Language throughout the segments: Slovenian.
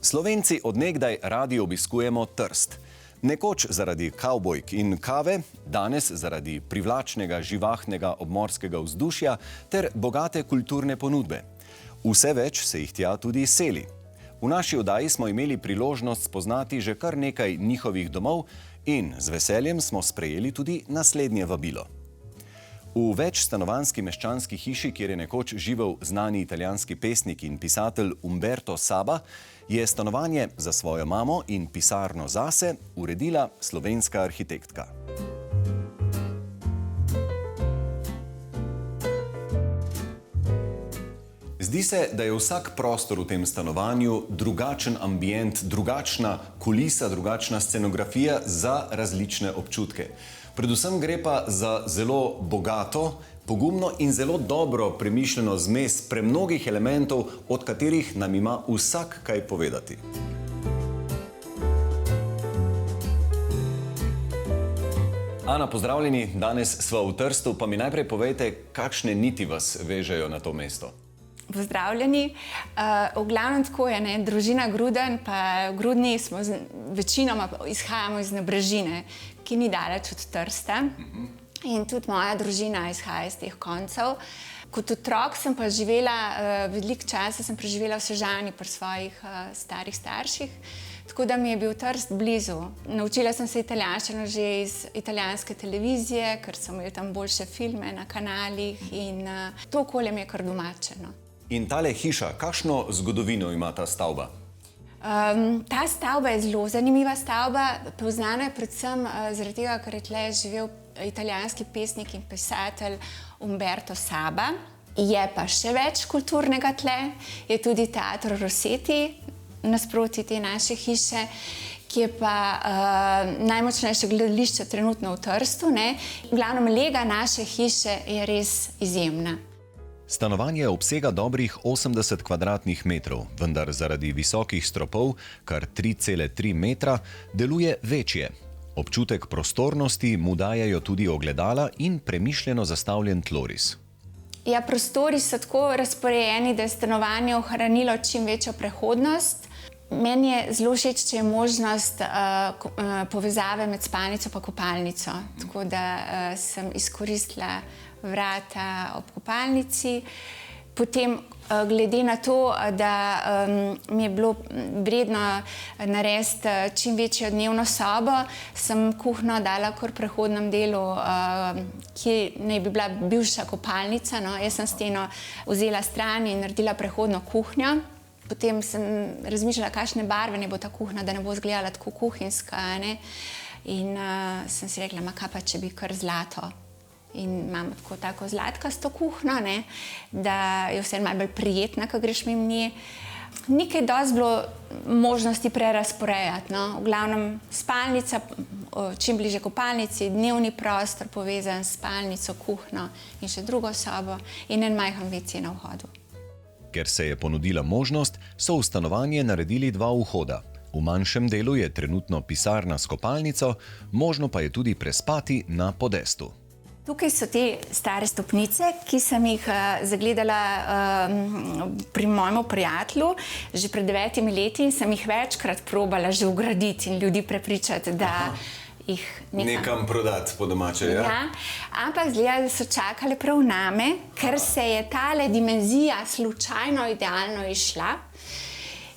Slovenci od nekdaj radi obiskujemo Trst. Nekoč zaradi kavbojk in kave, danes zaradi privlačnega, živahnega obmorskega vzdušja ter bogate kulturne ponudbe. Vse več se jih tja tudi seli. V naši oddaji smo imeli priložnost spoznati že kar nekaj njihovih domov in z veseljem smo sprejeli tudi naslednje vabilo. V večstanovanjski meščanski hiši, kjer je nekoč živel znani italijanski pesnik in pisatelj Umberto Saba, je stanovanje za svojo mamo in pisarno zase uredila slovenska arhitektka. Zdi se, da je vsak prostor v tem stanovanju drugačen ambient, drugačna kulisa, drugačna scenografija za različne občutke. Predvsem gre pa za zelo bogato, pogumno in zelo dobro premišljeno zmes premnogih elementov, od katerih nam ima vsak kaj povedati. Ana, pozdravljeni, danes sva v Trstu, pa mi najprej povejte, kakšne niti vas vežejo na to mesto? Pozdravljeni. V glavnem tako je, družina Gruden, pa v Grudni smo večinoma izhajamo iz Nabrežine, ki ni daleč od Trsta. In tudi moja družina izhaja iz teh koncev. Kot otrok sem pa živela, veliko časa sem preživela v Sežani pri svojih starih starših, tako da mi je bil Trst blizu. Naučila sem se italijanščino že iz italijanske televizije, ker so imeli tam boljše filme na kanalih in to okolje mi je kar domačeno. In tale hiša, kakšno zgodovino ima ta stavba? Ta stavba je zelo zanimiva stavba, poznana je predvsem zaradi tega, ker je tle živel italijanski pesnik in pisatelj Umberto Saba. Je pa še več kulturnega tle, je tudi teater Rossetti nasproti te naše hiše, ki je pa najmočnejše gledališče trenutno v Trstu. V glavnem lega naše hiše je res izjemna. Stanovanje obsega dobrih 80 kvadratnih metrov, vendar zaradi visokih stropov, kar 3,3 metra, deluje večje. Občutek prostornosti mu dajajo tudi ogledala in premišljeno zastavljen tloris. Ja, prostori so tako razporejeni, da je stanovanje ohranilo čim večjo prehodnost. Meni je zelo všeč, če je možnost povezave med spalnico pa kopalnico. Tako da sem izkoristila vrata ob kopalnici. Potem, glede na to, da mi je bilo vredno narediti čim večjo dnevno sobo, sem kuhinjo dala kar v prehodnem delu, ki naj bi bila bivša kopalnica. Jaz sem steno vzela stran in naredila prehodno kuhinjo. Potem sem razmišljala, kakšne barve ne bo ta kuhinja, da ne bo izgledala tako kuhinjska. In sem si rekla, kaj pa, če bi kar zlato. In imam tako zlatkasto kuhinjo, da je vse malo bolj prijetna, ko greš mimo nje. Ni kaj dosti bilo možnosti prerazporejati. V glavnem spalnica, čim bliže kopalnici, dnevni prostor povezan s spalnico, kuhinjo in še drugo sobo in en majhen WC na vhodu. Ker se je ponudila možnost, so v stanovanje naredili dva vhoda. V manjšem delu je trenutno pisarna s kopalnico, možno pa je tudi prespati na podestu. Tukaj so te stare stopnice, ki sem jih zagledala pri mojem prijatelju že pred 9 leti in sem jih večkrat probala že vgraditi in ljudi prepričati, da jih nekam prodati po domače, ja? Ja, ampak zgleda, da so čakali prav name, ker se je tale dimenzija slučajno idealno izšla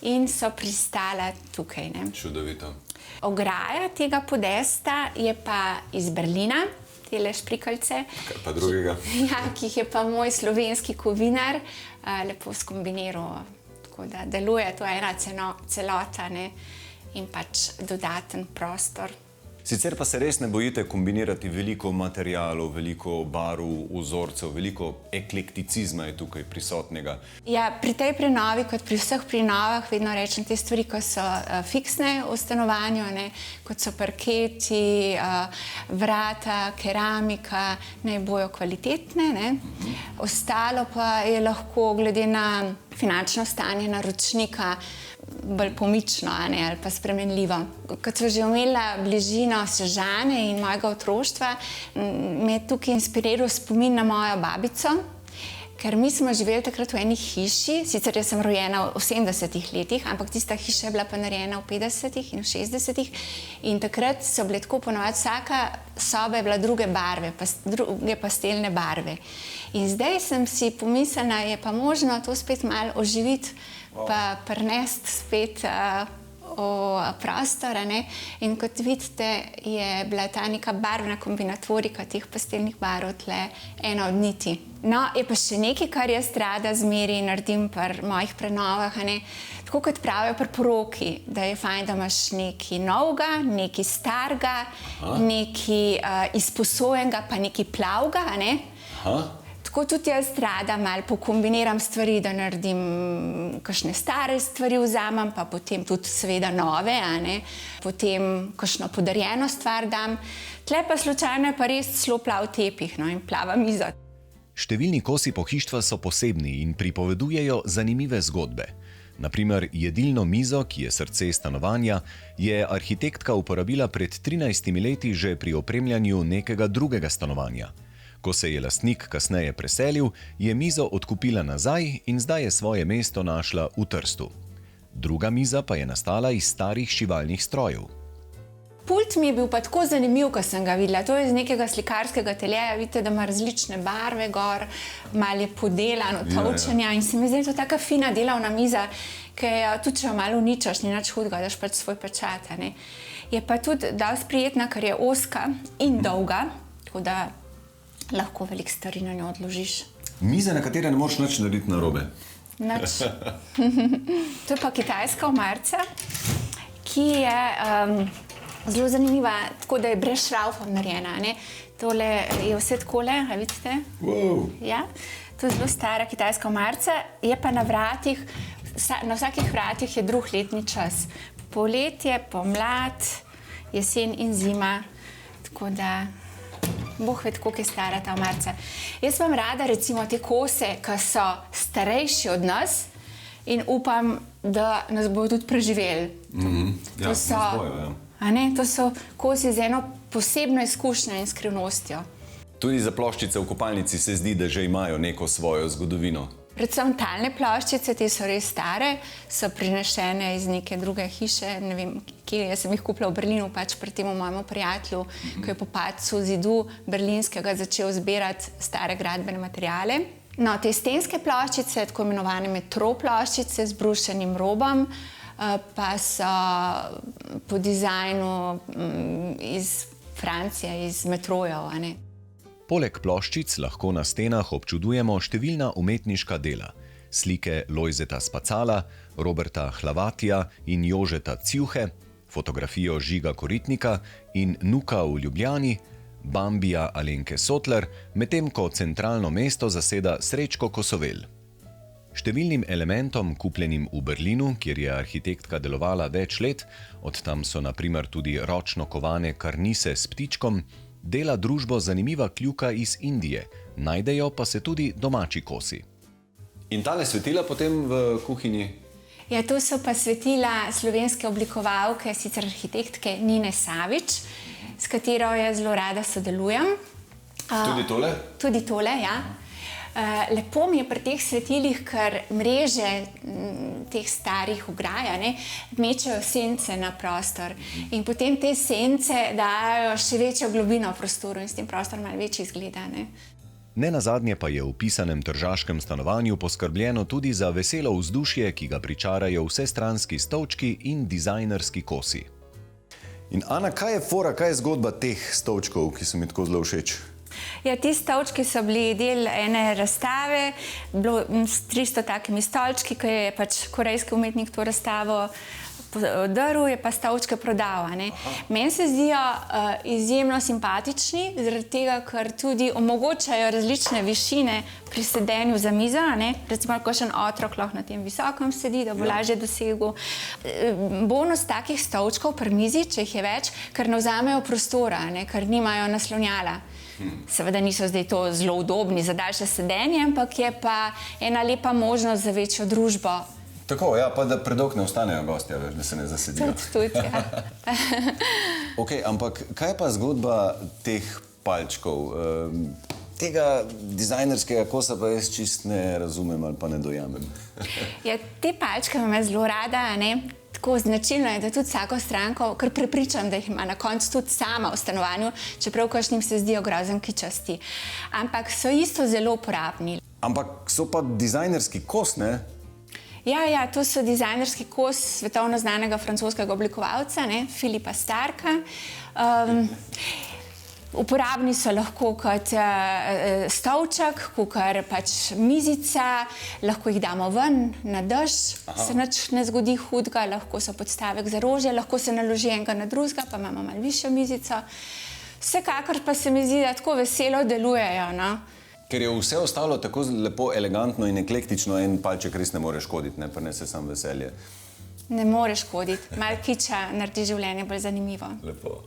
in so pristala tukaj. Čudovito. Ograja tega podesta je pa iz Berlina, tele šprikalice. Kaj pa drugega? Ja, ki jih je pa moj slovenski kovinar lepo skombiniral, tako da deluje to ena celota in pač dodaten prostor. Sicer pa se res ne bojite kombinirati veliko materialov, veliko barv, vzorcev, veliko eklekticizma je tukaj prisotnega. Ja, pri tej prenovi, kot pri vseh prenovah, vedno rečem te stvari, ko so fiksne v stanovanju, kot so parketi, vrata, keramika, naj bojo kvalitetne. Ostalo pa je lahko glede na finančno stanje naročnika bolj pomično ali pa spremenljivo. Kot so že omenila bližino Sežane in mojega otroštva, me je tukaj inspiriral spomin na mojo babico, Ker mi smo živeli takrat v eni hiši, sicer jaz sem rojena v 70-ih letih, ampak tista hiša je bila pa narejena v 50-ih in v 60-ih in takrat so bile tako ponovadi, vsaka soba je bila druge barve, druge pastelne barve. In zdaj sem si pomislila, je pa možno to spet malo oživiti, pa prinesti spet v prostor, ne? In kot vidite, je bila ta neka barvna kombinatorika teh pastelnih barv tle ena od niti. No, je pa še nekaj, kar jaz rada zmeri naredim pri mojih prenovah, ne? Tako kot pravijo pri poroki, da je fajn, da imaš nekaj novega, nekaj starega, nekaj izposojenega, pa nekaj plavega, ne? Tako tudi jaz rada malo pokombiniram stvari, da naredim kakšne stare stvari vzamem, pa potem tudi seveda nove, potem kakšno podarjeno stvar dam. Tle pa slučajno je pa res celo plav tepih, no, in plava miza. Številni kosi pohištva so posebni in pripovedujejo zanimive zgodbe. Naprimer, jedilno mizo, ki je srce stanovanja, je arhitektka uporabila pred 13 leti že pri opremljanju nekega drugega stanovanja. Ko se je lastnik kasneje preselil, je mizo odkupila nazaj in zdaj je svoje mesto našla v Trstu. Druga miza pa je nastala iz starih šivalnih strojev. Pult mi je bil pa tako zanimiv, ko sem ga videla. To je iz nekega slikarskega ateljeja, vidite, da ima različne barve gor, malo je podelano, tolčenja in se mi zdi to taka fina delovna miza, ki jo tudi če jo malo uničaš, ni nič hudega, daš pač svoj pečat, ne. Je pa tudi dosti prijetna, ker je ozka in dolga, tako da lahko veliko stvari na njo odložiš. Miza, na katere ne moreš nič narediti narobe. Nič. To je pa kitajska omarica, ki je zelo zanimiva, tako da je brez šravfov narejena, ne. Tole je vse takole, a vidite? Wow. Ja, to je zelo stara kitajska omarica, je pa na vratih, na vsakih vratih je drug letni čas. Poletje, pomlad, jesen in zima, tako da Bog ve, koliko je stara ta omarica. Jaz imam rada recimo te kose, ki so starejši od nas in upam, da nas bodo tudi preživeli. Ja, nas bojo, ja. To so kosi z eno posebno izkušnjo in skrivnostjo. Tudi za ploščice v kopalnici se zdi, da že imajo neko svojo zgodovino. Predvsem talne ploščice, te so res stare, so prinešene iz neke druge hiše, ne vem, kje, jaz sem jih kupila v Berlinu, pač pri tem mojemu prijatelju, ki je po padcu zidu berlinskega začel zbirati stare gradbene materiale. No, te stenske ploščice, tako imenovane metro ploščice z brušenim robom, pa so po dizajnu iz Francije, iz metrojev, a ne. Poleg ploščic lahko na stenah občudujemo številna umetniška dela. Slike Lojzeta Spacala, Roberta Hlavatija in Jožeta Cjuhe, fotografijo Žiga Koritnika in Nuka v Ljubljani, Bambija Alenke Sotler, medtem ko centralno mesto zaseda Srečko Kosovel. Številnim elementom, kupljenim v Berlinu, kjer je arhitektka delovala več let, od tam so na primer tudi ročno kovane karnise s ptičkom, dela družbo zanimiva kljuka iz Indije, najdejo pa se tudi domači kosi. In tale svetila potem v kuhinji? Ja, to so pa svetila slovenske oblikovalke, sicer arhitektke Nine Savič, s katero jaz zelo rada sodelujem. Tudi tole? Tudi tole, ja. Lepo mi je pri teh svetilih, ker mreže teh starih ograj, mečejo sence na prostor in potem te sence dajo še večjo globino v prostoru in s tem prostor malo večji izgleda. Nenazadnje pa je v pisanem tržaškem stanovanju poskrbljeno tudi za veselo vzdušje, ki ga pričarajo vsestranski stolčki in dizajnerski kosi. In Ana, kaj je fora, kaj je zgodba teh stolčkov, ki so mi tako zelo všeč? Ja, ti stolčki so bili del ene razstave, bilo s 300 takimi stolčki, ki je pač korejski umetnik to razstavo drl, je pa stolčke prodal. Meni se zdijo izjemno simpatični, zaradi tega, ker tudi omogočajo različne višine pri sedenju za mizo. Recimo, kakšen otrok lahko na tem visokem sedi, da bo lažje dosegel. Bonus takih stolčkov pri mizi, če jih je več, ker ne vzamejo prostora, ker nimajo naslonjala. Seveda niso zdaj to zelo udobni za daljše sedenje, ampak je pa ena lepa možnost za večjo družbo. Tako, ja, pa da predolgo ne ostanejo gostja, da se ne zasedijo. Tudi, ja. Ok, ampak kaj pa zgodba teh palčkov? Tega dizajnerskega kosa pa jaz čist ne razumem ali pa ne dojamem. Ja, te palčke imam jaz zelo rada, a ne? Tako značilno je, da tudi vsako stranko kar prepričam, da jih ima na koncu tudi sama v stanovanju, čeprav kakšnim se zdijo grozen kičasti. Ampak so isto zelo uporabni. Ampak so pa dizajnerski kos, ne? Ja, to so dizajnerski kos svetovno znanega francoskega oblikovalca, ne, Philippa Starka. Uporabni so lahko kot stolček, kakor pač mizica, lahko jih damo ven na dež, se nič ne zgodi hudega, lahko so podstavek za rože, lahko se naloži enega na drugega, pa imamo malo višjo mizico. Vsekakor pa se mi zdi, da tako veselo delujejo, no. Ker je vse ostalo tako lepo elegantno in eklektično, en palček res ne more škoditi, ne, prinese samo veselje. Ne more škoditi, malo kiča naredi življenje bolj zanimivo. Lepo.